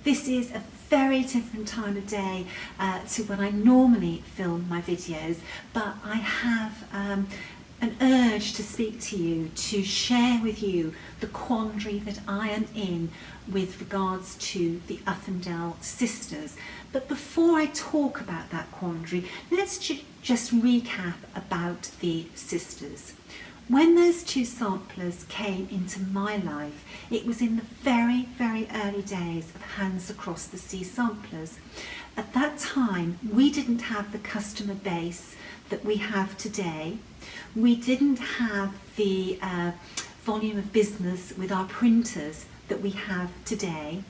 This is a very different time of day to when I normally film my videos, but I have an urge to speak to you, to share with you the quandary that I am in with regards to the Uffindel Sisters. But before I talk about that quandary, let's just recap about the sisters. When those two samplers came into my life, it was in the very, very early days of Hands Across the Sea samplers. At that time, we didn't have the customer base that we have today. We didn't have the volume of business with our printers that we have today.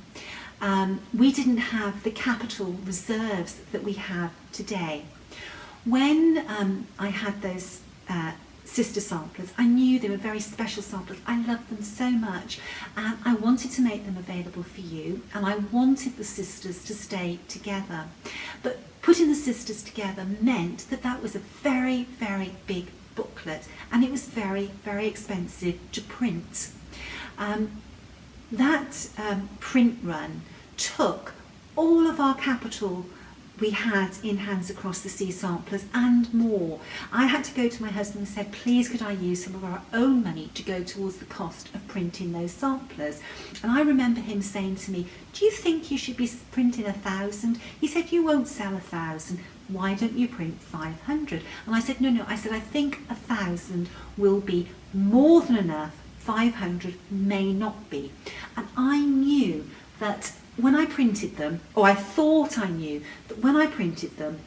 We didn't have the capital reserves that we have today. When I had those sister samplers, I knew they were very special samplers. I loved them so much, and I wanted to make them available for you, and I wanted the sisters to stay together. But putting the sisters together meant that that was a very, very big booklet, and it was very, very expensive to print. That print run took all of our capital we had in Hands Across the Sea samplers and more. I had to go to my husband and said, please could I use some of our own money to go towards the cost of printing those samplers. And I remember him saying to me, do you think you should be printing 1,000? He said, you won't sell 1,000. Why don't you print 500? And I said, no, I said, I think 1,000 will be more than enough. 500 may not be. And I knew that when I printed them, or I thought I knew that when I printed them,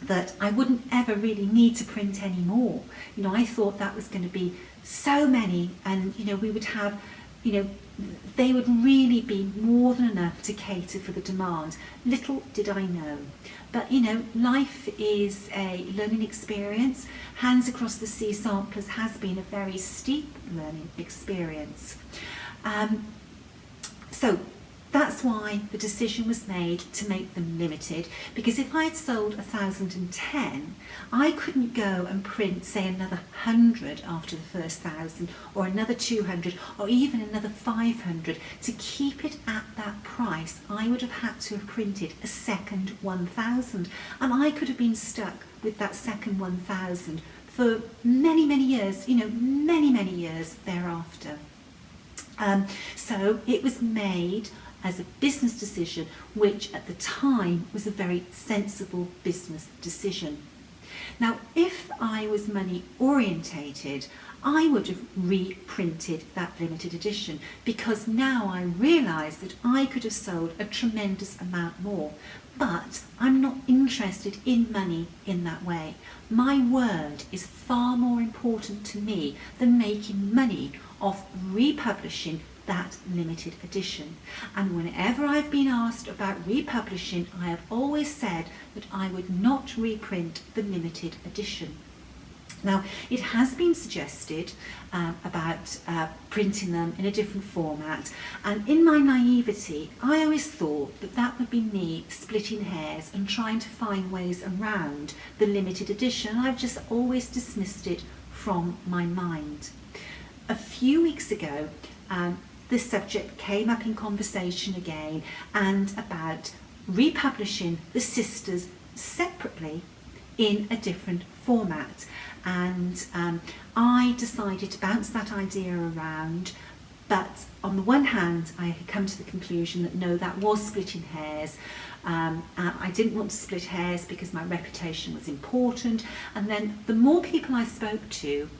that I wouldn't ever really need to print any more. You know, I thought that was going to be so many, and you know, we would have, you know, they would really be more than enough to cater for the demand. Little did I know. But you know, life is a learning experience. Hands Across the Sea samplers has been a very steep learning experience. So that's why the decision was made to make them limited, because if I had sold 1,010, I couldn't go and print, say, another 100 after the first 1,000, or another 200, or even another 500. To keep it at that price, I would have had to have printed a second 1,000, and I could have been stuck with that second 1,000 for many, many years, you know, many, many years thereafter. So it was made as a business decision, which at the time was a very sensible business decision. Now, if I was money orientated, I would have reprinted that limited edition, because now I realise that I could have sold a tremendous amount more. But I'm not interested in money in that way. My word is far more important to me than making money off republishing that limited edition. And whenever I've been asked about republishing, I have always said that I would not reprint the limited edition. Now, it has been suggested about printing them in a different format, and in my naivety, I always thought that that would be me splitting hairs and trying to find ways around the limited edition. I've just always dismissed it from my mind. A few weeks ago, this subject came up in conversation again, and about republishing the sisters separately in a different format. And I decided to bounce that idea around, but on the one hand I had come to the conclusion that no, that was splitting hairs. I didn't want to split hairs because my reputation was important, and then the more people I spoke to,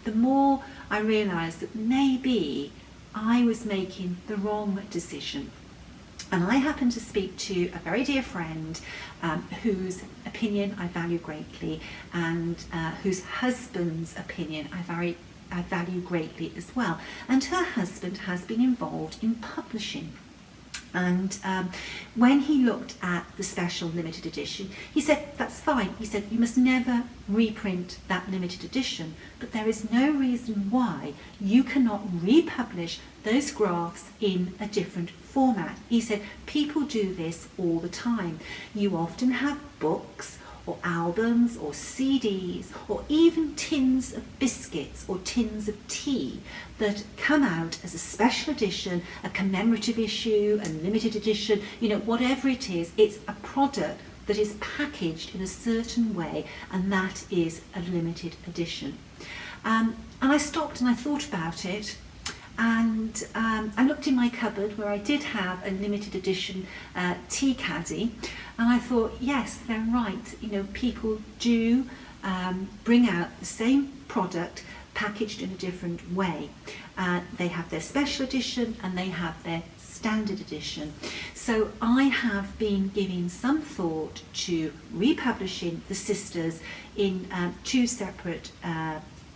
the more I realised that maybe I was making the wrong decision. And I happened to speak to a very dear friend whose opinion I value greatly, and whose husband's opinion I value greatly as well. And her husband has been involved in publishing. And when he looked at the special limited edition, he said, that's fine. He said, you must never reprint that limited edition, but there is no reason why you cannot republish those graphs in a different format. He said, people do this all the time. You often have books or albums or CDs or even tins of biscuits or tins of tea that come out as a special edition, a commemorative issue, a limited edition, whatever it is, it's a product that is packaged in a certain way, and that is a limited edition. And I stopped and I thought about it, and I looked in my cupboard where I did have a limited edition tea caddy, and I thought, yes, they're right. People do bring out the same product packaged in a different way. They have their special edition and they have their standard edition. So I have been giving some thought to republishing the Sisters in 2 separate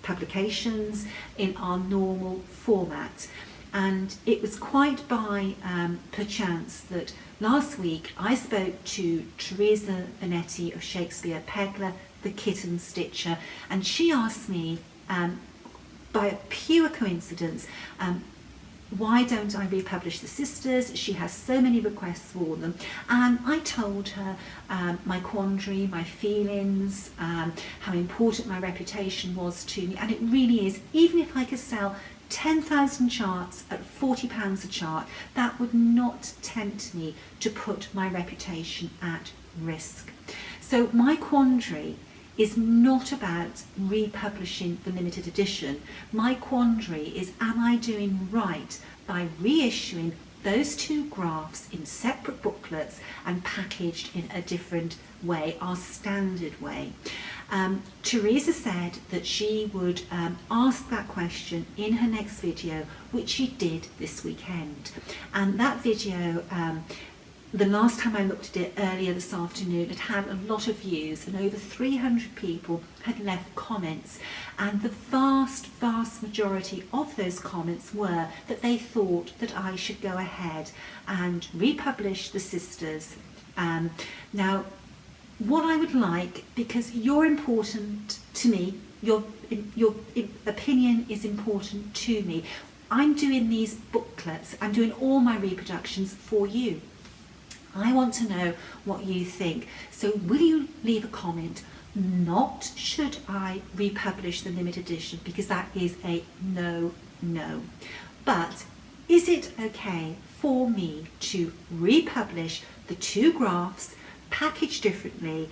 publications in our normal format. And it was quite by perchance that last week I spoke to Teresa Vanetti of Shakespeare Pegler, the kitten stitcher, and she asked me by a pure coincidence, why don't I republish the Sisters? She has so many requests for them. And I told her my quandary, my feelings, how important my reputation was to me. And it really is, even if I could sell 10,000 charts at £40 a chart, that would not tempt me to put my reputation at risk. So my quandary is not about republishing the limited edition. My quandary is, am I doing right by reissuing those 2 graphs in separate booklets and packaged in a different way, our standard way? Teresa said that she would ask that question in her next video, which she did this weekend. And that video, the last time I looked at it earlier this afternoon, it had a lot of views and over 300 people had left comments, and the vast majority of those comments were that they thought that I should go ahead and republish the Sisters. Now, what I would like, because you're important to me, your opinion is important to me, I'm doing these booklets, I'm doing all my reproductions for you. I want to know what you think. So will you leave a comment? Not should I republish the limited edition, because that is a no. But is it okay for me to republish the 2 graphs packaged differently,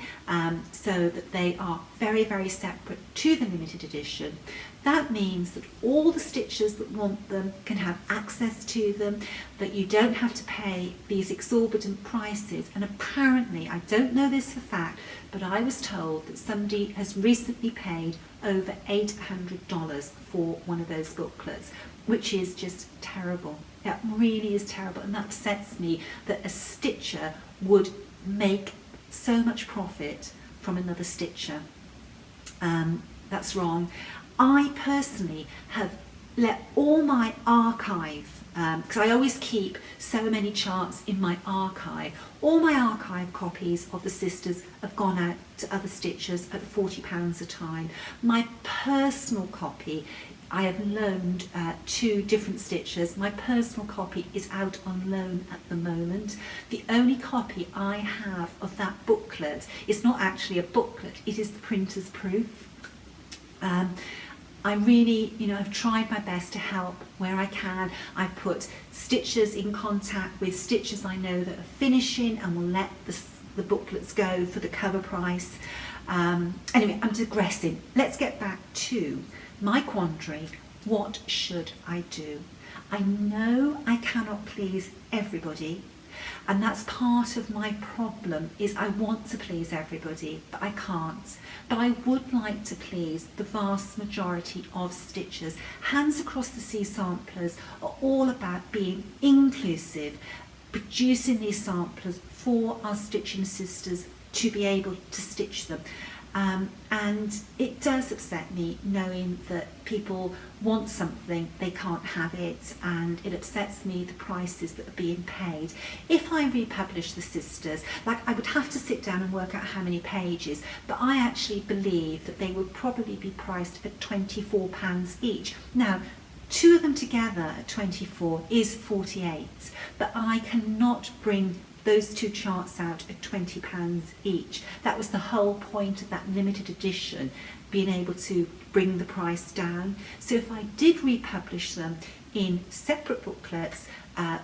so that they are very separate to the limited edition? That means that all the stitchers that want them can have access to them, that you don't have to pay these exorbitant prices. And apparently, I don't know this for fact, but I was told that somebody has recently paid over $800 for one of those booklets, which is just terrible. It really is terrible, and that upsets me that a stitcher would make so much profit from another stitcher. That's wrong. I personally have let all my archive, because I always keep so many charts in my archive, all my archive copies of the Sisters have gone out to other stitchers at £40 a time. My personal copy I have loaned 2 different stitchers. My personal copy is out on loan at the moment. The only copy I have of that booklet is not actually a booklet, it is the printer's proof. I really, I've tried my best to help where I can. I've put stitchers in contact with stitchers I know that are finishing and will let the booklets go for the cover price. Anyway, I'm digressing. Let's get back to my quandary. What should I do? I know I cannot please everybody, and that's part of my problem, is I want to please everybody, but I can't. But I would like to please the vast majority of stitchers. Hands Across the Sea samplers are all about being inclusive, producing these samplers for our stitching sisters to be able to stitch them. And it does upset me knowing that people want something, they can't have it, and it upsets me the prices that are being paid. If I republish the Sisters, I would have to sit down and work out how many pages, but I actually believe that they would probably be priced at £24 each. Now, 2 of them together at 24 is 48, but I cannot bring those two charts out at £20 each. That was the whole point of that limited edition, being able to bring the price down. So if I did republish them in separate booklets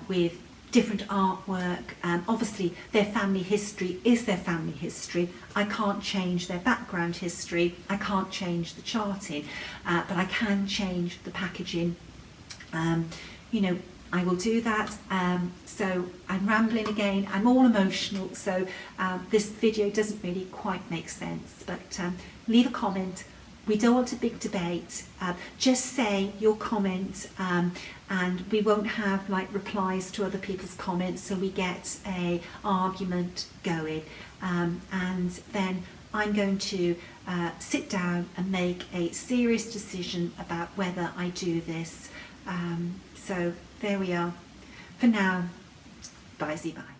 with different artwork, obviously their family history is their family history. I can't change their background history, I can't change the charting, but I can change the packaging. You know, I will do that. So I'm rambling again, I'm all emotional, so this video doesn't really quite make sense, but leave a comment. We don't want a big debate, just say your comment, and we won't have like replies to other people's comments, so we get a argument going, and then I'm going to sit down and make a serious decision about whether I do this. So there we are. For now, bye-bye.